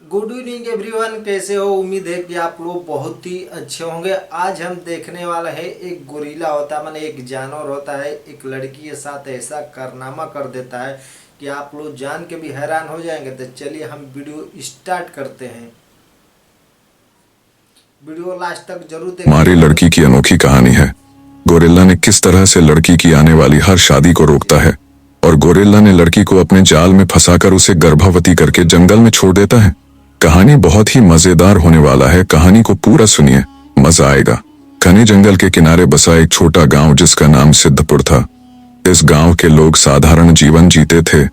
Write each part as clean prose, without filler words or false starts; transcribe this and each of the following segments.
Good evening everyone, कैसे हो? उम्मीद है कि आप लोग बहुत ही अच्छे होंगे। आज हम देखने वाला है एक गोरिल्ला होता है, माने एक जानवर होता है, एक लड़की के साथ ऐसा कारनामा कर देता है कि आप लोग जान के भी हैरान हो जाएंगे। तो चलिए हम वीडियो स्टार्ट करते हैं। वीडियो लास्ट तक जरूर देखें। हमारी लड़की की अनोखी कहानी है। गोरिल्ला ने किस तरह से लड़की की आने वाली हर शादी को रोकता है और गोरिल्ला ने लड़की को अपने जाल में फंसाकर उसे गर्भवती करके जंगल में छोड़ देता है। कहानी बहुत ही मजेदार होने वाला है। कहानी को पूरा सुनिए, मजा आएगा। घने जंगल के किनारे बसा एक छोटा गांव जिसका नाम सिद्धपुर था। इस गांव के लोग साधारण जीवन जीते थे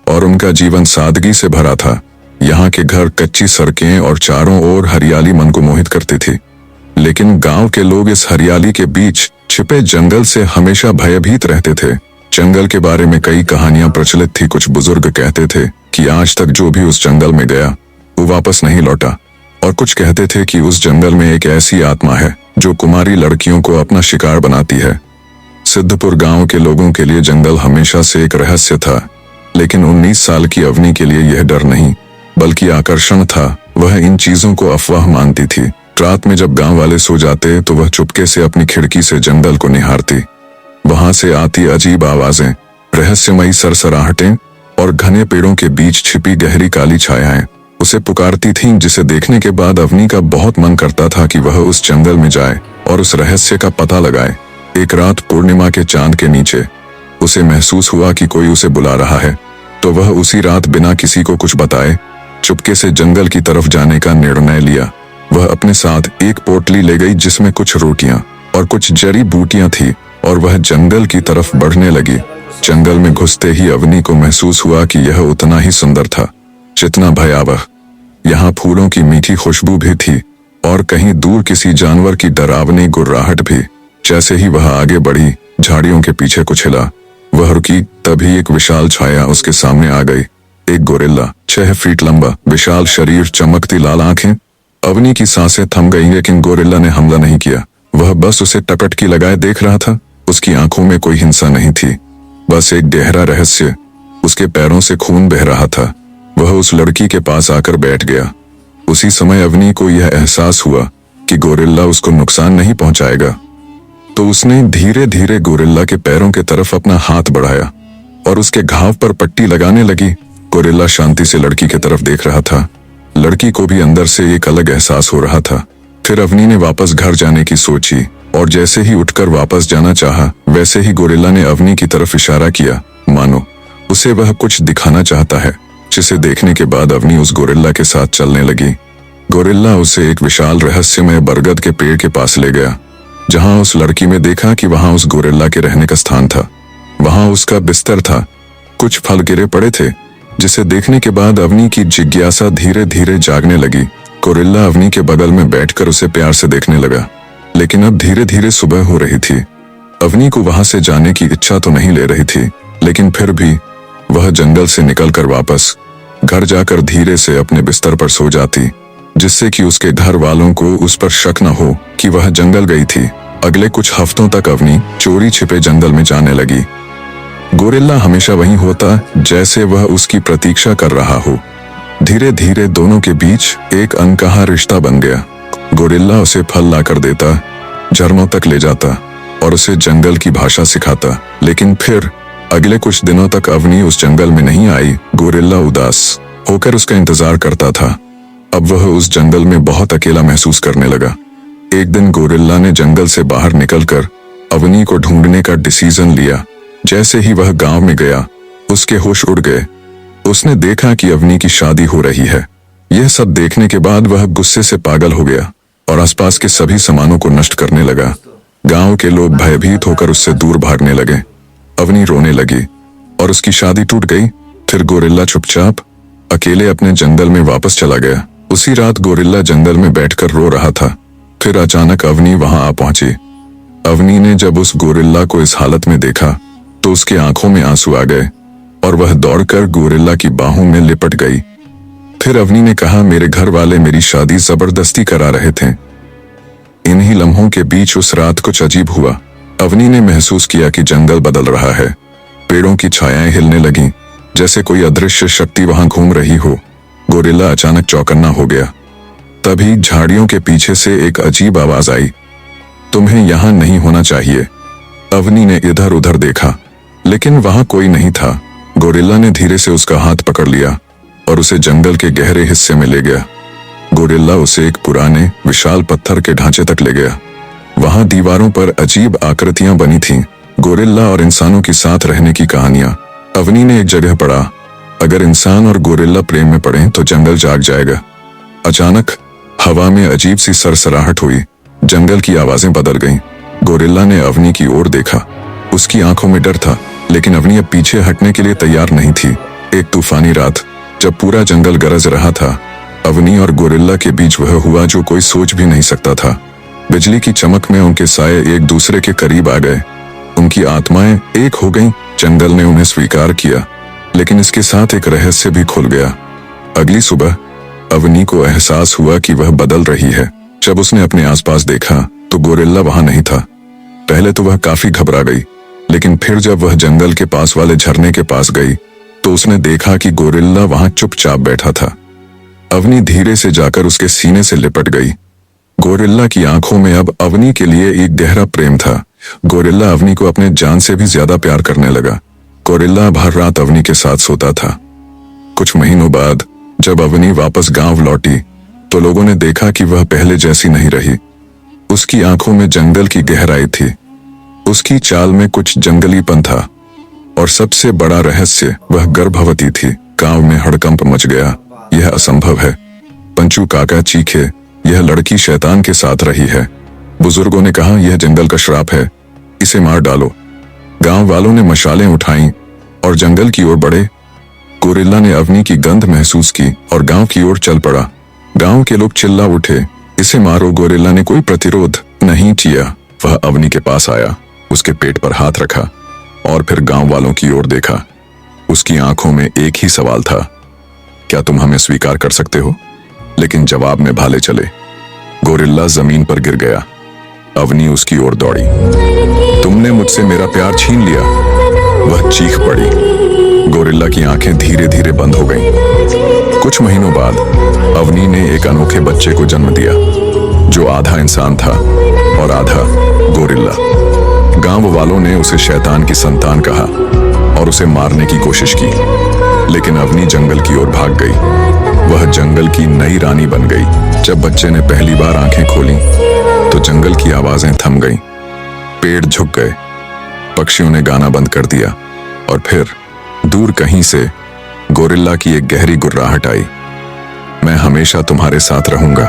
और उनका जीवन सादगी से भरा था। यहाँ के घर, कच्ची सड़कें और चारों ओर हरियाली मन को मोहित करती थी। लेकिन गांव के लोग इस हरियाली के बीच छिपे जंगल से हमेशा भयभीत रहते थे। जंगल के बारे में कई कहानियां प्रचलित थी। कुछ बुजुर्ग कहते थे कि आज तक जो भी उस जंगल में गया वो वापस नहीं लौटा, और कुछ कहते थे कि उस जंगल में एक ऐसी आत्मा है जो कुमारी लड़कियों को अपना शिकार बनाती है। सिद्धपुर गांव के लोगों के लिए जंगल हमेशा से एक रहस्य था, लेकिन 19 साल की अवनी के लिए यह डर नहीं बल्कि आकर्षण था। वह इन चीजों को अफवाह मानती थी। रात में जब गांव वाले सो जाते तो वह चुपके से अपनी खिड़की से जंगल को निहारती। वहां से आती अजीब आवाजें, रहस्यमयी सरसराहटें और घने पेड़ों के बीच छिपी गहरी काली छायाएं उसे पुकारती थीं, जिसे देखने के बाद अवनी का बहुत मन करता था कि वह उस जंगल में जाए और उस रहस्य का पता लगाए। एक रात पूर्णिमा के चांद के नीचे उसे महसूस हुआ कि कोई उसे बुला रहा है, तो वह उसी रात बिना किसी को कुछ बताए चुपके से जंगल की तरफ जाने का निर्णय लिया। वह अपने साथ एक पोटली ले गई जिसमें कुछ रोटियां और कुछ जड़ी बूटियां थी और वह जंगल की तरफ बढ़ने लगी। जंगल में घुसते ही अवनी को महसूस हुआ कि यह उतना ही सुंदर था जितना भयावह। यहाँ फूलों की मीठी खुशबू भी थी और कहीं दूर किसी जानवर की डरावनी गुर्राहट भी। जैसे ही वह आगे बढ़ी, झाड़ियों के पीछे कुछ हिला। वह रुकी, तभी एक विशाल छाया उसके सामने आ गई। एक गोरिल्ला, 6 फीट लंबा, विशाल शरीर, चमकती लाल आंखें। अवनी की सांसें थम गईं, लेकिन गोरिल्ला ने हमला नहीं किया। वह बस उसे टकटकी लगाए देख रहा था। उसकी आंखों में कोई हिंसा नहीं थी, बस एक गहरा रहस्य। उसके पैरों से खून बह रहा था। वह उस लड़की के पास आकर बैठ गया। उसी समय अवनी को यह एहसास हुआ कि गोरिल्ला उसको नुकसान नहीं पहुंचाएगा, तो उसने धीरे धीरे गोरिल्ला के पैरों के तरफ अपना हाथ बढ़ाया और उसके घाव पर पट्टी लगाने लगी। गोरिल्ला शांति से लड़की की तरफ देख रहा था। लड़की को भी अंदर से एक अलग एहसास हो रहा था। फिर अवनी ने वापस घर जाने की सोची और जैसे ही उठकर वापस जाना चाहा, वैसे ही गोरिल्ला ने अवनी की तरफ इशारा किया, मानो उसे वह कुछ दिखाना चाहता है। जिसे देखने के बाद अवनी उस गोरिल्ला के साथ चलने लगी। गोरिल्ला उसे एक विशाल रहस्यमय बरगद के पेड़ के पास ले गया, जहां उस लड़की में देखा कि वहां उस गोरिल्ला के रहने का स्थान था। वहां उसका बिस्तर था, कुछ फल गिरे पड़े थे, जिसे देखने के बाद अवनी की जिज्ञासा धीरे धीरे जागने लगी। गोरिल्ला अवनी के बगल में बैठकर उसे प्यार से देखने लगा, लेकिन अब धीरे धीरे सुबह हो रही थी। अवनी को वहां से जाने की इच्छा तो नहीं ले रही थी, लेकिन फिर भी वह जंगल से निकलकर वापस घर जाकर धीरे से अपने बिस्तर पर सो जाती, जिससे कि उसके घर वालों को उस पर शक न हो कि वह जंगल गई थी। अगले कुछ हफ्तों तक अवनी चोरी छिपे जंगल में जाने लगी। गोरिल्ला हमेशा वहीं होता, जैसे वह उसकी प्रतीक्षा कर रहा हो। धीरे धीरे दोनों के बीच एक अनकहा रिश्ता बन गया। गोरिल्ला उसे फल लाकर देता, झरनों तक ले जाता और उसे जंगल की भाषा सिखाता। लेकिन फिर अगले कुछ दिनों तक अवनी उस जंगल में नहीं आई। गोरिल्ला उदास होकर उसका इंतजार करता था। अब वह उस जंगल में बहुत अकेला महसूस करने लगा। एक दिन गोरिल्ला ने जंगल से बाहर निकलकर अवनी को ढूंढने का डिसीजन लिया। जैसे ही वह गांव में गया, उसके होश उड़ गए। उसने देखा कि अवनी की शादी हो रही है। यह सब देखने के बाद वह गुस्से से पागल हो गया और आसपास के सभी सामानों को नष्ट करने लगा। गांव के लोग भयभीत होकर उससे दूर भागने लगे। अवनी रोने लगी और उसकी शादी टूट गई। फिर गोरिल्ला चुपचाप अकेले अपने जंगल में वापस चला गया। उसी रात गोरिल्ला जंगल में बैठकर रो रहा था। फिर अचानक अवनी वहां आ पहुंची। अवनी ने जब उस गोरिल्ला को इस हालत में देखा तो उसके आंखों में आंसू आ गए और वह दौड़कर गोरिल्ला की बाहों में लिपट गई। फिर अवनी ने कहा, मेरे घर वाले मेरी शादी जबरदस्ती करा रहे थे। इन्हीं लम्हों के बीच उस रात कुछ अजीब हुआ। अवनी ने महसूस किया कि जंगल बदल रहा है। पेड़ों की छायाएं हिलने लगीं, जैसे कोई अदृश्य शक्ति वहां घूम रही हो। गोरिल्ला अचानक चौकन्ना हो गया। तभी झाड़ियों के पीछे से एक अजीब आवाज आई, तुम्हें यहां नहीं होना चाहिए। अवनी ने इधर उधर देखा, लेकिन वहां कोई नहीं था। गोरिल्ला ने धीरे से उसका हाथ पकड़ लिया और उसे जंगल के गहरे हिस्से में ले गया। गोरिल्ला उसे एक पुराने विशाल पत्थर के ढांचे तक ले गया। वहां दीवारों पर अजीब आकृतियां बनी थीं, गोरिल्ला और इंसानों के साथ रहने की कहानियां। अवनी ने एक जगह पढ़ा, अगर इंसान और गोरिल्ला प्रेम में पड़े तो जंगल जाग जाएगा। अचानक हवा में अजीब सी सरसराहट हुई, जंगल की आवाजें बदल गईं। गोरिल्ला ने अवनी की ओर देखा, उसकी आंखों में डर था, लेकिन अवनी अब पीछे हटने के लिए तैयार नहीं थी। एक तूफानी रात, जब पूरा जंगल गरज रहा था, अवनी और गोरिल्ला के बीच वह हुआ जो कोई सोच भी नहीं सकता था। बिजली की चमक में उनके साए एक दूसरे के करीब आ गए, उनकी आत्माएं एक हो गईं। जंगल ने उन्हें स्वीकार किया, लेकिन इसके साथ एक रहस्य भी खुल गया। अगली सुबह अवनी को एहसास हुआ कि वह बदल रही है। जब उसने अपने आसपास देखा तो गोरिल्ला वहां नहीं था। पहले तो वह काफी घबरा गई, लेकिन फिर जब वह जंगल के पास वाले झरने के पास गई तो उसने देखा कि गोरिल्ला वहां चुपचाप बैठा था। अवनी धीरे से जाकर उसके सीने से लिपट गई। गोरिल्ला की आंखों में अब अवनी के लिए एक गहरा प्रेम था। गोरिल्ला अवनी को अपने जान से भी ज्यादा प्यार करने लगा। गोरिल्ला अब हर रात अवनी के साथ सोता था। कुछ महीनों बाद जब अवनी वापस गांव लौटी तो लोगों ने देखा कि वह पहले जैसी नहीं रही। उसकी आंखों में जंगल की गहराई थी, उसकी चाल में कुछ जंगलीपन था, और सबसे बड़ा रहस्य, वह गर्भवती थी। गांव में हड़कंप मच गया, यह असंभव है। पंचू काका चीखे, यह लड़की शैतान के साथ रही है। बुजुर्गों ने कहा, यह जंगल का श्राप है, इसे मार डालो। गांव वालों ने मशालें उठाईं और जंगल की ओर बढ़े। गोरिल्ला ने अवनी की गंध महसूस की और गांव की ओर चल पड़ा। गांव के लोग चिल्ला उठे, इसे मारो। गोरिल्ला ने कोई प्रतिरोध नहीं किया। वह अवनी के पास आया, उसके पेट पर हाथ रखा और फिर गांव वालों की ओर देखा। उसकी आंखों में एक ही सवाल था, क्या तुम हमें स्वीकार कर सकते हो? लेकिन जवाब में भाले चले। गोरिल्ला जमीन पर गिर गया। अवनी उसकी ओर दौड़ी, तुमने मुझसे मेरा प्यार छीन लिया, वह चीख पड़ी। गोरिल्ला की आंखें धीरे धीरे बंद हो गईं। कुछ महीनों बाद अवनी ने एक अनोखे बच्चे को जन्म दिया, जो आधा इंसान था और आधा गोरिल्ला। गांव वालों ने उसे शैतान की संतान कहा और उसे मारने की कोशिश की, लेकिन अवनी जंगल की ओर भाग गई। वह जंगल की नई रानी बन गई। जब बच्चे ने पहली बार आंखें खोली तो जंगल की आवाजें थम गईं, पेड़ झुक गए, पक्षियों ने गाना बंद कर दिया, और फिर दूर कहीं से गोरिल्ला की एक गहरी गुर्राहट आई, मैं हमेशा तुम्हारे साथ रहूंगा।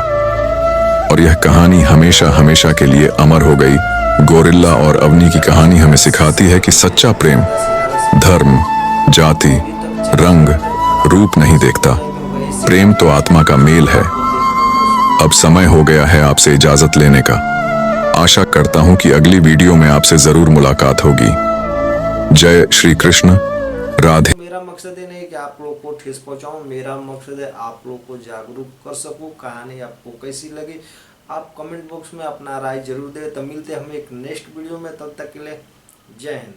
और यह कहानी हमेशा हमेशा के लिए अमर हो गई। गोरिल्ला और अवनी की कहानी हमें सिखाती है कि सच्चा प्रेम धर्म, जाति, रंग, रूप नहीं देखता। प्रेम तो आत्मा का मेल है। अब समय हो गया है आपसे इजाजत लेने का। आशा करता हूं कि अगली वीडियो में आपसे जरूर मुलाकात होगी। जय श्री कृष्ण, राधे। मेरा मकसद ये नहीं कि आप लोग को ठेस पहुंचाऊं, मेरा मकसद है आप लोग को जागरूक कर सकूं। कहानी आपको कैसी लगी आप कमेंट बॉक्स में अपना राय जरूर दें। तो मिलते हैं हम एक नेक्स्ट वीडियो में, तब तक के लिए जय हिंद।